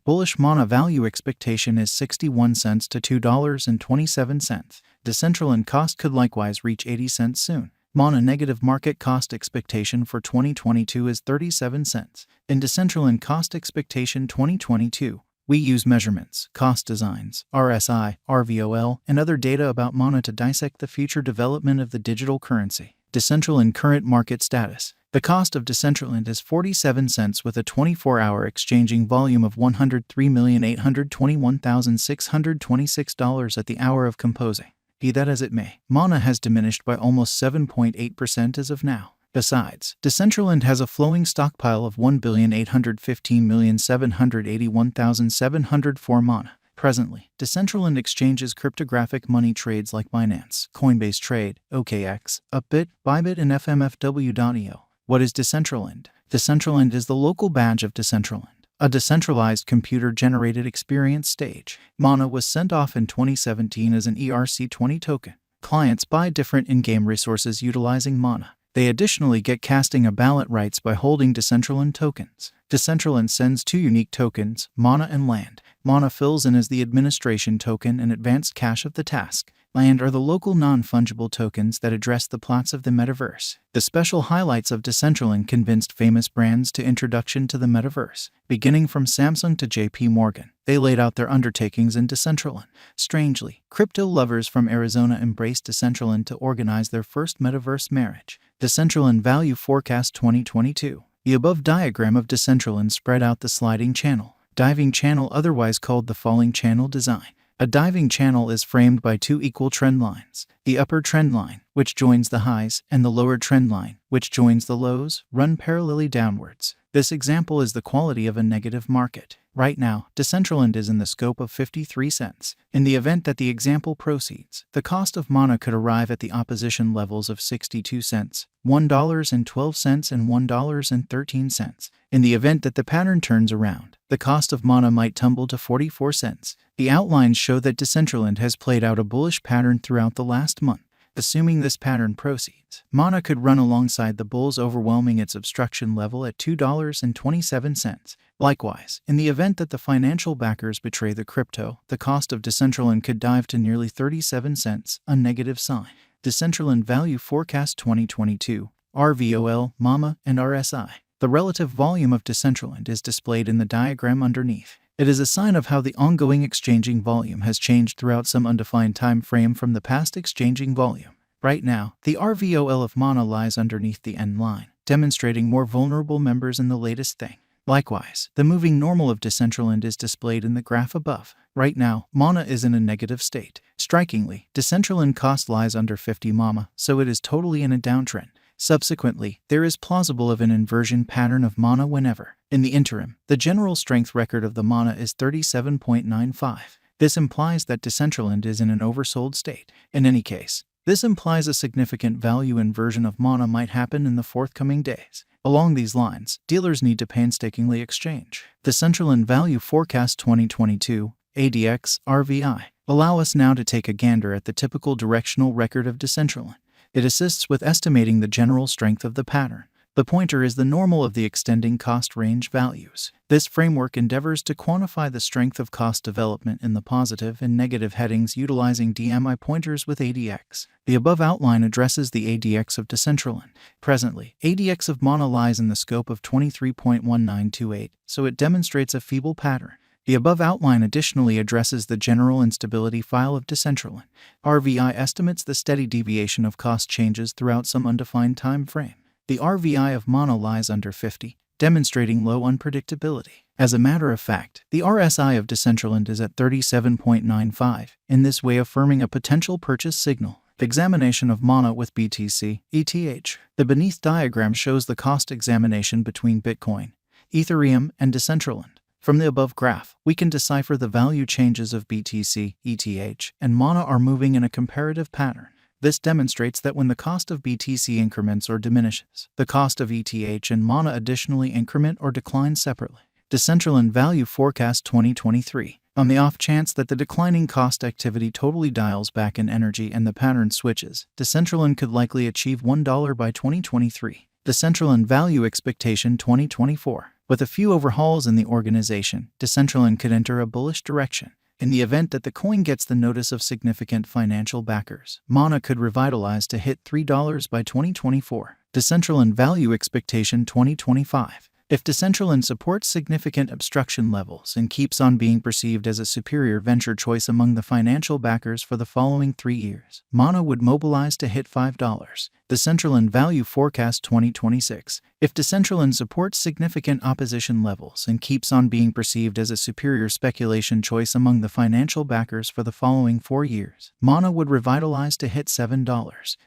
Bullish Mana value expectation is 61 cents to $2.27. Decentraland cost could likewise reach 80 cents soon. Mana negative market cost expectation for 2022 is 37 cents. In Decentraland cost expectation 2022, we use measurements, cost designs, RSI, RVOL, and other data about Mana to dissect the future development of the digital currency. Decentraland current market status. The cost of Decentraland is 47 cents with a 24-hour exchanging volume of $103,821,626 at the hour of composing. Be that as it may, Mana has diminished by almost 7.8% as of now. Besides, Decentraland has a flowing stockpile of 1,815,781,704 Mana. Presently, Decentraland exchanges cryptographic money trades like Binance, Coinbase Trade, OKX, Upbit, Bybit, and FMFW.io. What is Decentraland? Decentraland is the local badge of Decentraland, a decentralized computer-generated experience stage. Mana was sent off in 2017 as an ERC20 token. Clients buy different in-game resources utilizing Mana. They additionally get casting a ballot rights by holding Decentraland tokens. Decentraland sends two unique tokens, Mana and Land. Mana fills in as the administration token and advanced cache of the task. Land are the local non-fungible tokens that address the plots of the metaverse. The special highlights of Decentraland convinced famous brands to introduction to the metaverse. Beginning from Samsung to JP Morgan, they laid out their undertakings in Decentraland. Strangely, crypto lovers from Arizona embraced Decentraland to organize their first metaverse marriage. Decentraland Value Forecast 2022. The above diagram of Decentraland spread out the sliding channel, diving channel, otherwise called the falling channel design. A diving channel is framed by two equal trend lines. The upper trend line, which joins the highs, and the lower trend line, which joins the lows, run parallelly downwards. This example is the quality of a negative market. Right now, Decentraland is in the scope of 53 cents. In the event that the example proceeds, the cost of Mana could arrive at the opposition levels of 62 cents, $1.12, and $1.13. In the event that the pattern turns around, the cost of Mana might tumble to 44 cents. The outlines show that Decentraland has played out a bullish pattern throughout the last month. Assuming this pattern proceeds, Mana could run alongside the bulls, overwhelming its obstruction level at $2.27. Likewise, in the event that the financial backers betray the crypto, the cost of Decentraland could dive to nearly 37 cents, a negative sign. Decentraland Value Forecast 2022, RVOL, MAMA, and RSI. The relative volume of Decentraland is displayed in the diagram underneath. It is a sign of how the ongoing exchanging volume has changed throughout some undefined time frame from the past exchanging volume. Right now, the RVOL of Mana lies underneath the end line, demonstrating more vulnerable members in the latest thing. Likewise, the moving normal of Decentraland is displayed in the graph above. Right now, Mana is in a negative state. Strikingly, Decentraland cost lies under 50 MAMA, so it is totally in a downtrend. Subsequently, there is plausible of an inversion pattern of Mana whenever. In the interim, the general strength record of the Mana is 37.95. This implies that Decentraland is in an oversold state. In any case, this implies a significant value inversion of Mana might happen in the forthcoming days. Along these lines, dealers need to painstakingly exchange. Decentraland Value Forecast 2022, ADX, RVI. Allow us now to take a gander at the typical directional record of Decentraland. It assists with estimating the general strength of the pattern. The pointer is the normal of the extending cost range values. This framework endeavors to quantify the strength of cost development in the positive and negative headings utilizing DMI pointers with ADX. The above outline addresses the ADX of Decentraland. Presently, ADX of Mana lies in the scope of 23.1928, so it demonstrates a feeble pattern. The above outline additionally addresses the general instability file of Decentraland. RVI estimates the steady deviation of cost changes throughout some undefined time frame. The RVI of Mana lies under 50, demonstrating low unpredictability. As a matter of fact, the RSI of Decentraland is at 37.95, in this way affirming a potential purchase signal. Examination of Mana with BTC, ETH. The beneath diagram shows the cost examination between Bitcoin, Ethereum, and Decentraland. From the above graph, we can decipher the value changes of BTC, ETH, and Mana are moving in a comparative pattern. This demonstrates that when the cost of BTC increments or diminishes, the cost of ETH and Mana additionally increment or decline separately. Decentraland Value Forecast 2023. On the off chance that the declining cost activity totally dials back in energy and the pattern switches, Decentraland could likely achieve $1 by 2023. Decentraland Value Expectation 2024. With a few overhauls in the organization, Decentraland could enter a bullish direction. In the event that the coin gets the notice of significant financial backers, Mana could revitalize to hit $3 by 2024. Decentraland Value Expectation 2025. If Decentraland supports significant obstruction levels and keeps on being perceived as a superior venture choice among the financial backers for the following 3 years, Mana would mobilize to hit $5. Decentraland Value Forecast 2026. If Decentraland supports significant opposition levels and keeps on being perceived as a superior speculation choice among the financial backers for the following 4 years, Mana would revitalize to hit $7.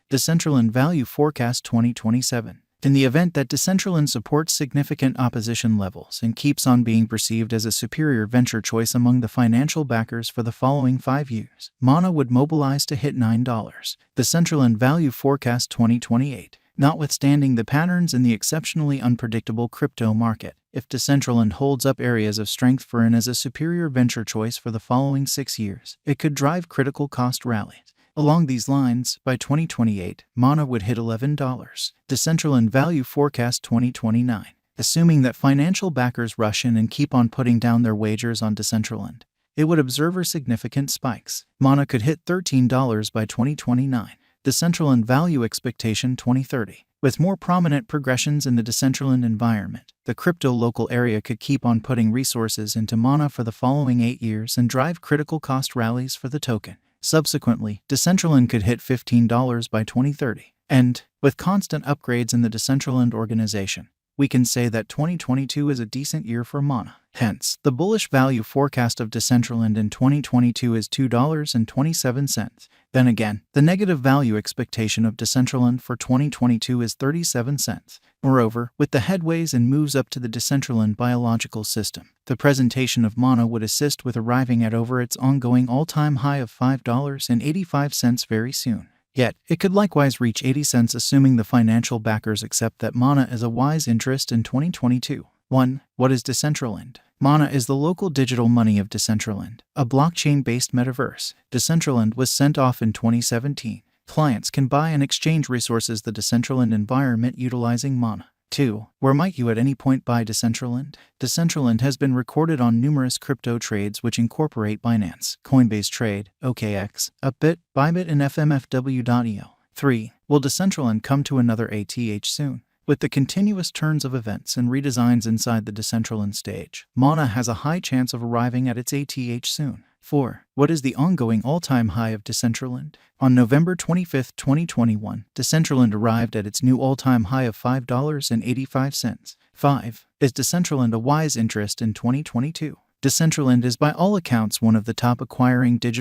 Decentraland Value Forecast 2027. In the event that Decentraland supports significant opposition levels and keeps on being perceived as a superior venture choice among the financial backers for the following 5 years, Mana would mobilize to hit $9. Decentraland Value Forecast 2028. Notwithstanding the patterns in the exceptionally unpredictable crypto market, if Decentraland holds up areas of strength for and as a superior venture choice for the following 6 years, it could drive critical cost rallies. Along these lines, by 2028, Mana would hit $11. Decentraland Value Forecast 2029. Assuming that financial backers rush in and keep on putting down their wagers on Decentraland, it would observe significant spikes. Mana could hit $13 by 2029. Decentraland Value Expectation 2030. With more prominent progressions in the Decentraland environment, the crypto local area could keep on putting resources into Mana for the following 8 years and drive critical cost rallies for the token. Subsequently, Decentraland could hit $15 by 2030. And, with constant upgrades in the Decentraland organization, we can say that 2022 is a decent year for Mana. Hence, the bullish value forecast of Decentraland in 2022 is $2.27. Then again, the negative value expectation of Decentraland for 2022 is 37 cents. Moreover, with the headways and moves up to the Decentraland biological system, the presentation of Mana would assist with arriving at over its ongoing all-time high of $5.85 very soon. Yet, it could likewise reach 80 cents assuming the financial backers accept that Mana is a wise interest in 2022. 1. What is Decentraland? Mana is the local digital money of Decentraland, a blockchain-based metaverse. Decentraland was sent off in 2017. Clients can buy and exchange resources the Decentraland environment utilizing Mana. 2. Where might you at any point buy Decentraland? Decentraland has been recorded on numerous crypto trades which incorporate Binance, Coinbase Trade, OKX, Upbit, Bybit, and FMFW.io. 3. Will Decentraland come to another ATH soon? With the continuous turns of events and redesigns inside the Decentraland stage, Mana has a high chance of arriving at its ATH soon. 4. What is the ongoing all-time high of Decentraland? On November 25, 2021, Decentraland arrived at its new all-time high of $5.85. 5. Is Decentraland a wise interest in 2022? Decentraland is by all accounts one of the top acquiring digital